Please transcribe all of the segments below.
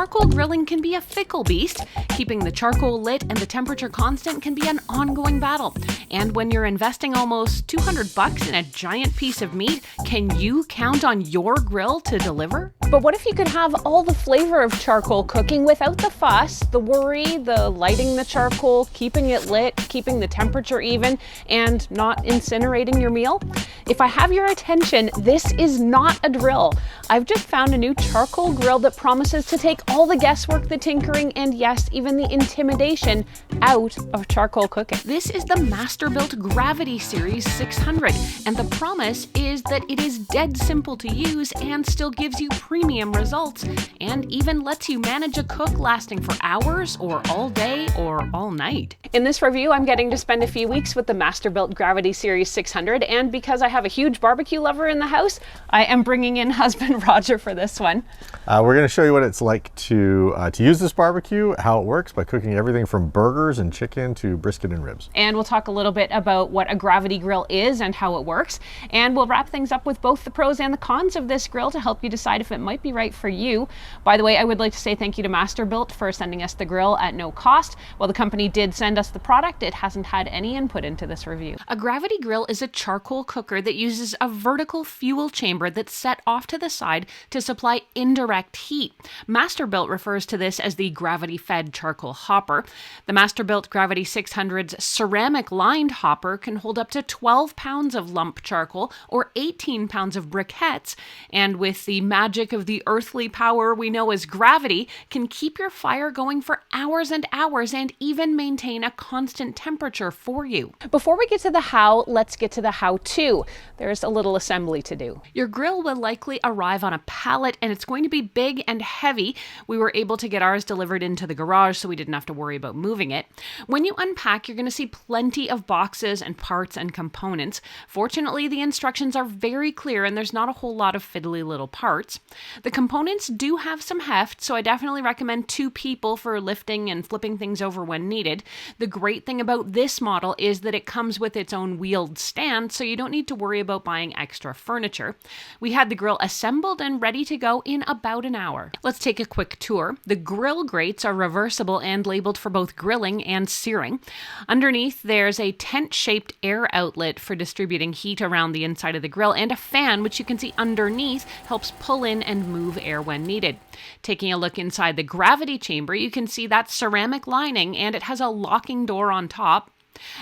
charcoal grilling can be a fickle beast. Keeping the charcoal lit and the temperature constant can be an ongoing battle. And when you're investing almost $200 in a giant piece of meat, can you count on your grill to deliver? But what if you could have all the flavor of charcoal cooking without the fuss, the worry, the lighting the charcoal, keeping it lit, keeping the temperature even, and not incinerating your meal? If I have your attention, this is not a drill. I've just found a new charcoal grill that promises to take all the guesswork, the tinkering, and yes, even the intimidation out of charcoal cooking. This is the Masterbuilt Gravity Series 600, and the promise is that it is dead simple to use and still gives you premium results, and even lets you manage a cook lasting for hours or all day or all night. In this review, I'm getting to spend a few weeks with the Masterbuilt Gravity Series 600, and because I have a huge barbecue lover in the house, I am bringing in husband Roger for this one. We're going to show you what it's like to use this barbecue, how it works by cooking everything from burgers and chicken to brisket and ribs. And we'll talk a little bit about what a gravity grill is and how it works. And we'll wrap things up with both the pros and the cons of this grill to help you decide if it might be right for you. By the way, I would like to say thank you to Masterbuilt for sending us the grill at no cost. While the company did send us the product, it hasn't had any input into this review. A gravity grill is a charcoal cooker that uses a vertical fuel chamber that's set off to the side to supply indirect heat. Masterbuilt refers to this as the gravity-fed charcoal hopper. The Masterbuilt Gravity 600's ceramic-lined hopper can hold up to 12 pounds of lump charcoal or 18 pounds of briquettes, and with the magic of the earthly power we know as gravity, can keep your fire going for hours and hours and even maintain a constant temperature for you. Before we get to the how, let's get to the how-to. There's a little assembly to do. Your grill will likely arrive on a pallet, and it's going to be big and heavy. We were able to get ours delivered into the garage, so we didn't have to worry about moving it. When you unpack, you're going to see plenty of boxes and parts and components. Fortunately, the instructions are very clear, and there's not a whole lot of fiddly little parts. The components do have some heft, so I definitely recommend 2 people for lifting and flipping things over when needed. The great thing about this model is that it comes with its own wheeled stand, so you don't need to worry about buying extra furniture. We had the grill assembled and ready to go in about an hour. Let's take a quick tour. The grill grates are reversible and labeled for both grilling and searing. Underneath, there's a tent-shaped air outlet for distributing heat around the inside of the grill, and a fan, which you can see underneath, helps pull in and move air when needed. Taking a look inside the gravity chamber, you can see that ceramic lining, and it has a locking door on top.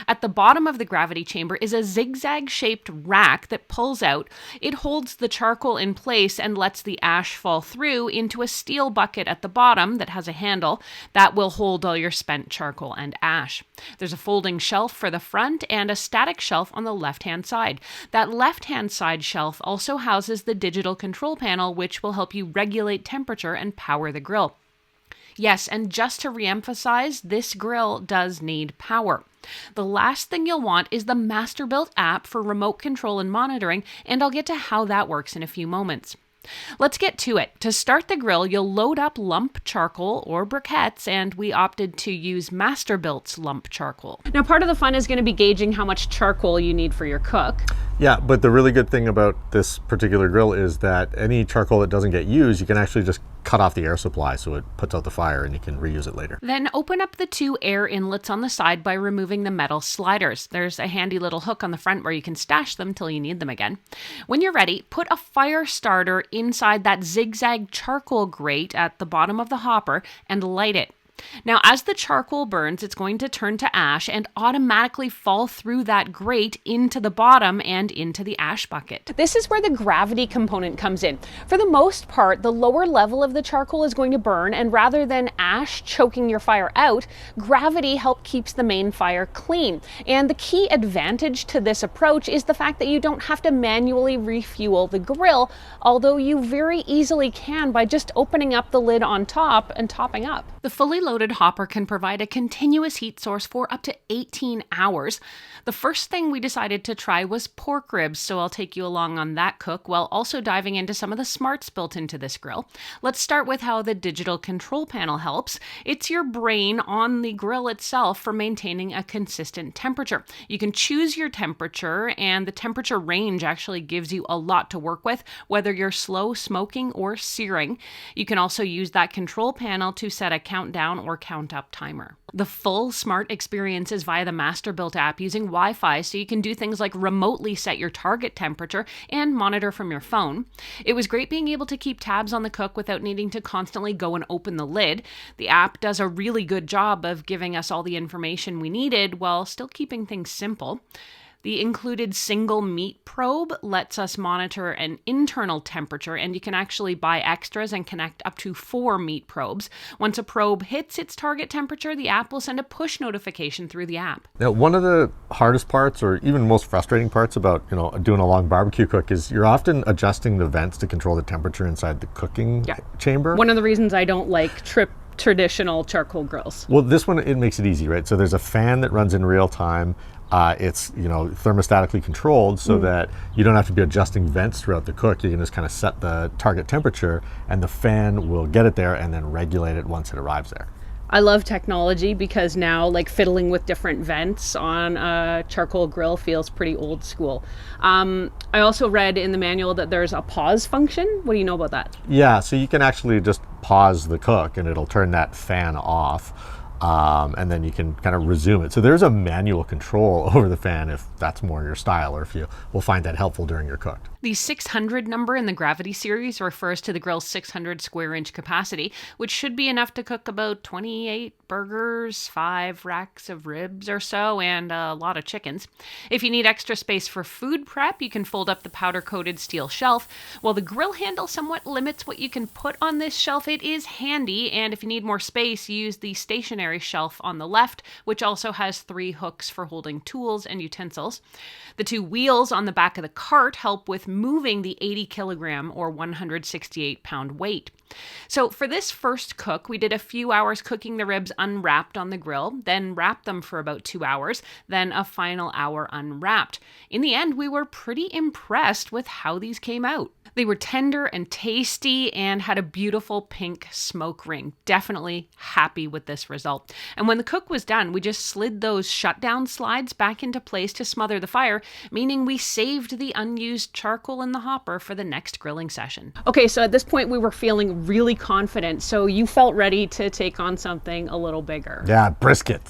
At the bottom of the gravity chamber is a zigzag-shaped rack that pulls out. It holds the charcoal in place and lets the ash fall through into a steel bucket at the bottom that has a handle that will hold all your spent charcoal and ash. There's a folding shelf for the front and a static shelf on the left-hand side. That left-hand side shelf also houses the digital control panel, which will help you regulate temperature and power the grill. Yes, and just to reemphasize, this grill does need power. The last thing you'll want is the Masterbuilt app for remote control and monitoring, and I'll get to how that works in a few moments. Let's get to it. To start the grill, you'll load up lump charcoal or briquettes, and we opted to use Masterbuilt's lump charcoal. Now, part of the fun is going to be gauging how much charcoal you need for your cook. Yeah, but the really good thing about this particular grill is that any charcoal that doesn't get used, you can actually just cut off the air supply so it puts out the fire and you can reuse it later. Then open up the 2 air inlets on the side by removing the metal sliders. There's a handy little hook on the front where you can stash them till you need them again. When you're ready, put a fire starter inside that zigzag charcoal grate at the bottom of the hopper and light it. Now, as the charcoal burns, it's going to turn to ash and automatically fall through that grate into the bottom and into the ash bucket. This is where the gravity component comes in. For the most part, the lower level of the charcoal is going to burn, and rather than ash choking your fire out, gravity helps keeps the main fire clean. And the key advantage to this approach is the fact that you don't have to manually refuel the grill, although you very easily can by just opening up the lid on top and topping up. The fully loaded hopper can provide a continuous heat source for up to 18 hours. The first thing we decided to try was pork ribs, so I'll take you along on that cook while also diving into some of the smarts built into this grill. Let's start with how the digital control panel helps. It's your brain on the grill itself for maintaining a consistent temperature. You can choose your temperature, and the temperature range actually gives you a lot to work with, whether you're slow smoking or searing. You can also use that control panel to set a countdown or count up timer. The full smart experience is via the Masterbuilt app using Wi-Fi, so you can do things like remotely set your target temperature and monitor from your phone. It was great being able to keep tabs on the cook without needing to constantly go and open the lid. The app does a really good job of giving us all the information we needed while still keeping things simple. The included single meat probe lets us monitor an internal temperature, and you can actually buy extras and connect up to 4 meat probes. Once a probe hits its target temperature, the app will send a push notification through the app. Now, one of the hardest parts, or even most frustrating parts about doing a long barbecue cook, is you're often adjusting the vents to control the temperature inside the cooking chamber. One of the reasons I don't like traditional charcoal grills. Well, this one, it makes it easy, right? So there's a fan that runs in real time. It's thermostatically controlled so that you don't have to be adjusting vents throughout the cook. You can just kind of set the target temperature, and the fan will get it there and then regulate it once it arrives there. I love technology because now, like, fiddling with different vents on a charcoal grill feels pretty old school. I also read in the manual that there's a pause function. What do you know about that? Yeah, so you can actually just pause the cook and it'll turn that fan off. And then you can kind of resume it. So there's a manual control over the fan if that's more your style, or if you will find that helpful during your cook. The 600 number in the Gravity series refers to the grill's 600 square inch capacity, which should be enough to cook about 28 burgers, 5 racks of ribs or so, and a lot of chickens. If you need extra space for food prep, you can fold up the powder-coated steel shelf. While the grill handle somewhat limits what you can put on this shelf, it is handy, and if you need more space, use the stationary shelf on the left, which also has 3 hooks for holding tools and utensils. The 2 wheels on the back of the cart help with moving the 80 kilogram or 168 pound weight. So for this first cook, we did a few hours cooking the ribs unwrapped on the grill, then wrapped them for about 2 hours, then a final hour unwrapped. In the end, we were pretty impressed with how these came out. They were tender and tasty and had a beautiful pink smoke ring. Definitely happy with this result. And when the cook was done, we just slid those shutdown slides back into place to smother the fire, meaning we saved the unused charcoal in the hopper for the next grilling session. Okay, so at this point we were feeling really confident, so you felt ready to take on something a little bigger. Yeah, brisket.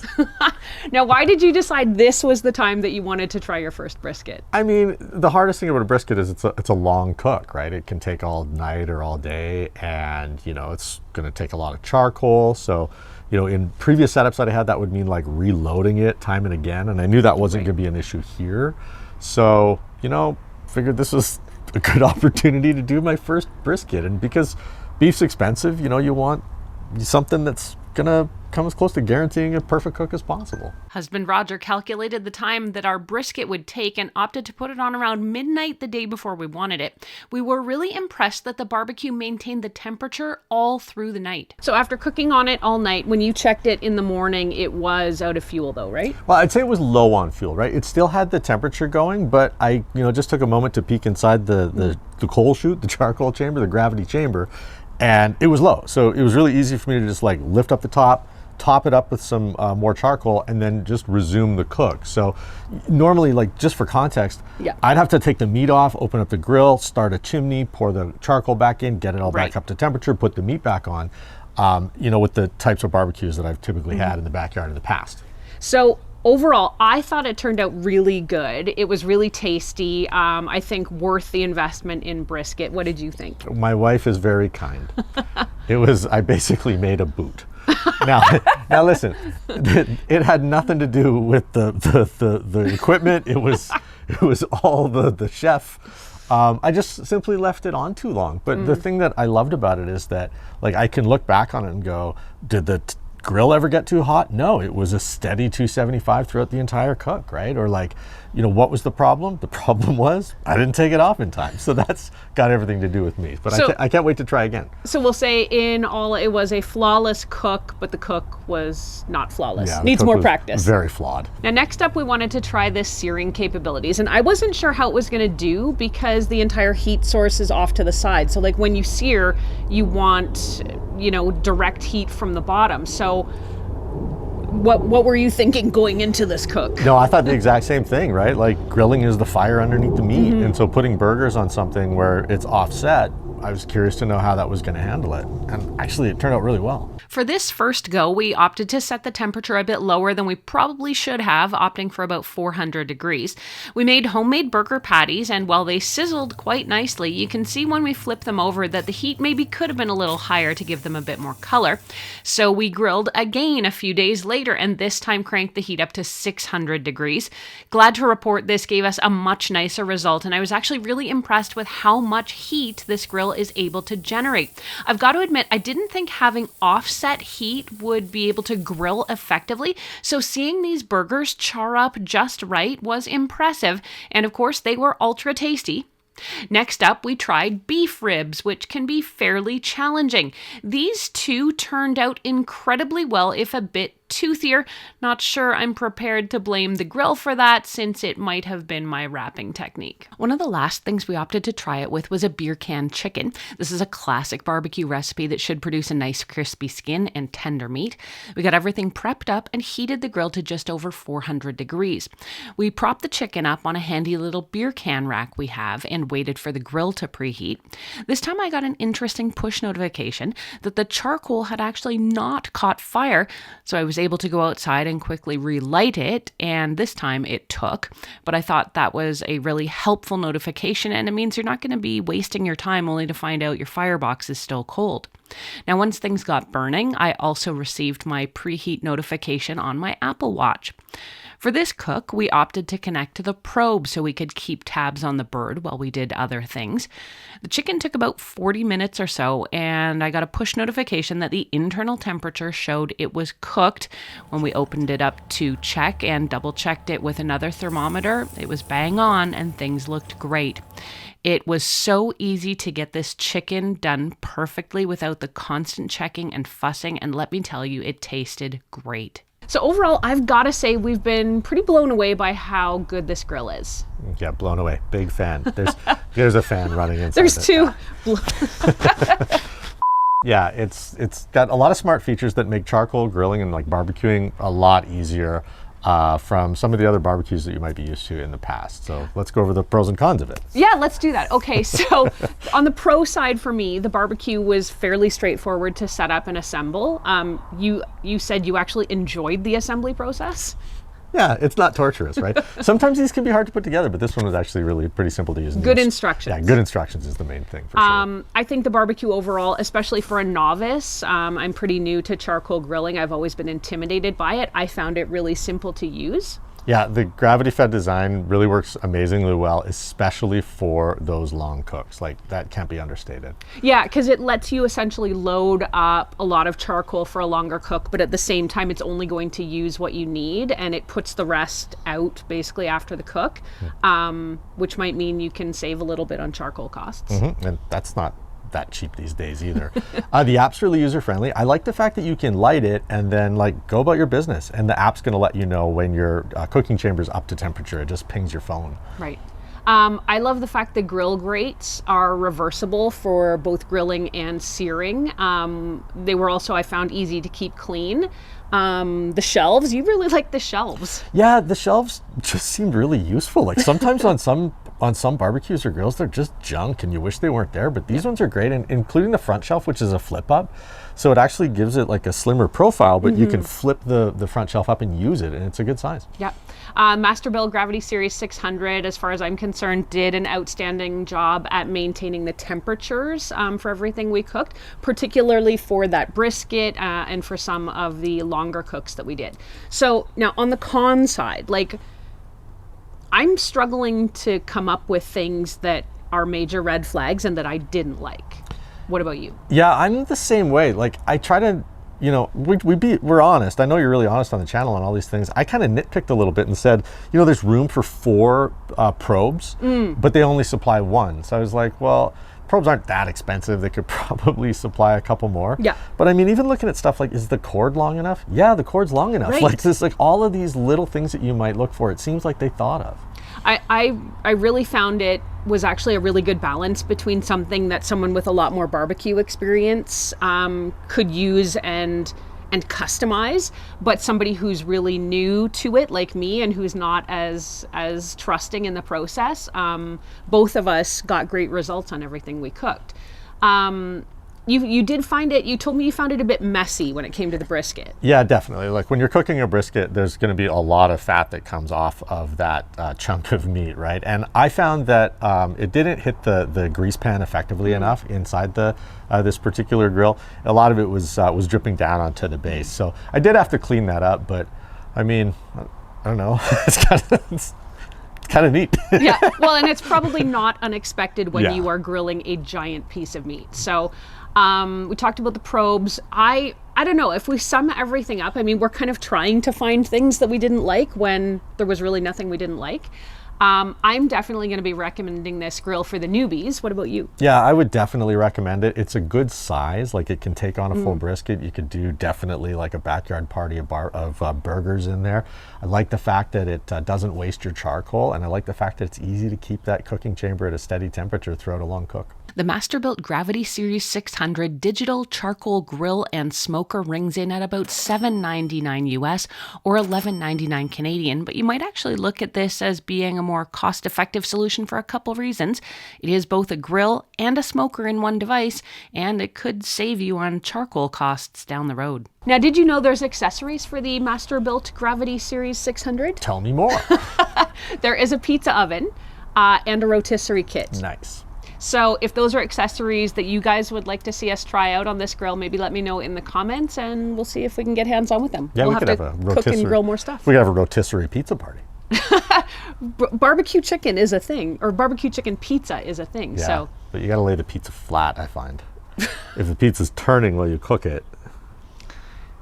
Now, why did you decide this was the time that you wanted to try your first brisket? I mean, the hardest thing about a brisket is it's a long cook, right? It can take all night or all day, and it's going to take a lot of charcoal. So, in previous setups that I had, that would mean like reloading it time and again, and I knew that wasn't going to be an issue here. So, figured this was a good opportunity to do my first brisket, and because beef's expensive, you want something that's gonna come as close to guaranteeing a perfect cook as possible. Husband Roger calculated the time that our brisket would take and opted to put it on around midnight the day before we wanted it. We were really impressed that the barbecue maintained the temperature all through the night. So after cooking on it all night, when you checked it in the morning, it was out of fuel though, right? Well, I'd say it was low on fuel, right? It still had the temperature going, but I just took a moment to peek inside the coal chute, the charcoal chamber, the gravity chamber, and it was low. So it was really easy for me to just like lift up the top it up with some more charcoal, and then just resume the cook. So normally, like, just for context, I'd have to take the meat off, open up the grill, start a chimney, pour the charcoal back in, get it all back up to temperature, put the meat back on, with the types of barbecues that I've typically had in the backyard in the past. So overall, I thought it turned out really good. It was really tasty. I think worth the investment in brisket. What did you think? My wife is very kind. I basically made a boot. Now listen, it had nothing to do with the equipment. It was all the chef. I just simply left it on too long. But the thing that I loved about it is that, like, I can look back on it and go, did the grill ever get too hot? No, it was a steady 275 throughout the entire cook, right? Or like, what was the problem? The problem was I didn't take it off in time. So that's got everything to do with me. But I can't wait to try again. So we'll say in all, it was a flawless cook, but the cook was not flawless. Yeah, Needs more practice. Very flawed. Now, next up, we wanted to try this searing capabilities. And I wasn't sure how it was going to do because the entire heat source is off to the side. So like when you sear, you want, direct heat from the bottom. So what were you thinking going into this cook? No, I thought the exact same thing, right? Like grilling is the fire underneath the meat. And so putting burgers on something where it's offset, I was curious to know how that was going to handle it. And actually, it turned out really well. For this first go, we opted to set the temperature a bit lower than we probably should have, opting for about 400 degrees. We made homemade burger patties, and while they sizzled quite nicely, you can see when we flip them over that the heat maybe could have been a little higher to give them a bit more color. So we grilled again a few days later, and this time cranked the heat up to 600 degrees. Glad to report this gave us a much nicer result, and I was actually really impressed with how much heat this grill is able to generate. I've got to admit, I didn't think having offset heat would be able to grill effectively, so seeing these burgers char up just right was impressive, and of course they were ultra tasty. Next up, we tried beef ribs, which can be fairly challenging. These two turned out incredibly well, if a bit toothier. Not sure I'm prepared to blame the grill for that, since it might have been my wrapping technique. One of the last things we opted to try it with was a beer can chicken. This is a classic barbecue recipe that should produce a nice crispy skin and tender meat. We got everything prepped up and heated the grill to just over 400 degrees. We propped the chicken up on a handy little beer can rack we have and waited for the grill to preheat. This time I got an interesting push notification that the charcoal had actually not caught fire, so I was able to go outside and quickly relight it, and this time it took. But I thought that was a really helpful notification, and it means you're not going to be wasting your time only to find out your firebox is still cold. Now, once things got burning, I also received my preheat notification on my Apple Watch. For this cook, we opted to connect to the probe so we could keep tabs on the bird while we did other things. The chicken took about 40 minutes or so, and I got a push notification that the internal temperature showed it was cooked. When we opened it up to check and double-checked it with another thermometer, it was bang on and things looked great. It was so easy to get this chicken done perfectly without the constant checking and fussing, and let me tell you, it tasted great. So overall, I've got to say we've been pretty blown away by how good this grill is. Yeah, blown away. Big fan. There's a fan running inside. There's two. Yeah, it's got a lot of smart features that make charcoal grilling and like barbecuing a lot easier from some of the other barbecues that you might be used to in the past. So let's go over the pros and cons of it. Yeah, let's do that. Okay, so on the pro side for me, the barbecue was fairly straightforward to set up and assemble. You said you actually enjoyed the assembly process? Yeah, it's not torturous, right? Sometimes these can be hard to put together, but this one was actually really pretty simple to use. Good instructions. Yeah, good instructions is the main thing for sure. I think the barbecue overall, especially for a novice, I'm pretty new to charcoal grilling. I've always been intimidated by it. I found it really simple to use. Yeah, the gravity-fed design really works amazingly well, especially for those long cooks. Like, that can't be understated. Yeah, because it lets you essentially load up a lot of charcoal for a longer cook, but at the same time, it's only going to use what you need, and it puts the rest out basically after the cook, which might mean you can save a little bit on charcoal costs. And that's not that cheap these days either. The app's really user-friendly. I like the fact that you can light it and then like go about your business, and the app's going to let you know when your cooking chamber is up to temperature. It just pings your phone. Right. I love the fact the grill grates are reversible for both grilling and searing. They were also, I found, easy to keep clean. The shelves, you really like the shelves. Yeah, the shelves just seemed really useful. Like sometimes on some barbecues or grills, they're just junk and you wish they weren't there, but these ones are great, and including the front shelf, which is a flip up. So it actually gives it like a slimmer profile, but you can flip the front shelf up and use it, and it's a good size. Yep. Masterbuilt Gravity Series 600, as far as I'm concerned, did an outstanding job at maintaining the temperatures for everything we cooked, particularly for that brisket and for some of the longer cooks that we did. So now on the con side, like, I'm struggling to come up with things that are major red flags and that I didn't like. What about you? Yeah, I'm the same way. Like, I try to, you know, we're honest. I know you're really honest on the channel on all these things. I kind of nitpicked a little bit and said, you know, there's room for 4 probes, but they only supply 1. So I was like, well, probes aren't that expensive. They could probably supply a couple more. Yeah. But I mean, even looking at stuff like, is the cord long enough? Yeah, the cord's long enough. Right. Like this, like all of these little things that you might look for, it seems like they thought of. I really found it was actually a really good balance between something that someone with a lot more barbecue experience could use and customize, but somebody who's really new to it, like me, and who's not as trusting in the process. Both of us got great results on everything we cooked. You did find it, you told me you found it a bit messy when it came to the brisket. Yeah, definitely. Like when you're cooking a brisket, there's going to be a lot of fat that comes off of that chunk of meat, right? And I found that it didn't hit the grease pan effectively enough inside the this particular grill. A lot of it was dripping down onto the base. So I did have to clean that up, but I mean, I don't know. It's kind of neat. Yeah, well, and it's probably not unexpected when Yeah. you are grilling a giant piece of meat. So we talked about the probes. I don't know, if we sum everything up, I mean, we're kind of trying to find things that we didn't like when there was really nothing we didn't like. I'm definitely going to be recommending this grill for the newbies. What about you? Yeah, I would definitely recommend it. It's a good size. Like it can take on a full brisket. You could do definitely like a backyard party of burgers in there. I like the fact that it doesn't waste your charcoal, and I like the fact that it's easy to keep that cooking chamber at a steady temperature throughout a long cook. The Masterbuilt Gravity Series 600 digital charcoal grill and smoker rings in at about $7.99 US or $11.99 Canadian, but you might actually look at this as being a more cost-effective solution for a couple reasons. It is both a grill and a smoker in one device, and it could save you on charcoal costs down the road. Now, did you know there's accessories for the Masterbuilt Gravity Series 600? Tell me more. There is a pizza oven and a rotisserie kit. Nice. So if those are accessories that you guys would like to see us try out on this grill, maybe let me know in the comments and we'll see if we can get hands on with them. Yeah, we'll we could have a cook rotisserie. and grill more stuff. We could have a rotisserie pizza party. Barbecue chicken is a thing, or barbecue chicken pizza is a thing. Yeah, So but you got to lay the pizza flat, I find. If the pizza's turning while you cook it.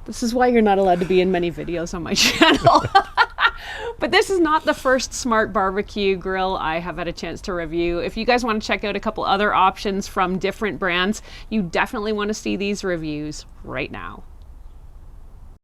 this is why you're not allowed to be in many videos on my channel. But this is not the first smart barbecue grill I have had a chance to review. If you guys want to check out a couple other options from different brands, you definitely want to see these reviews right now.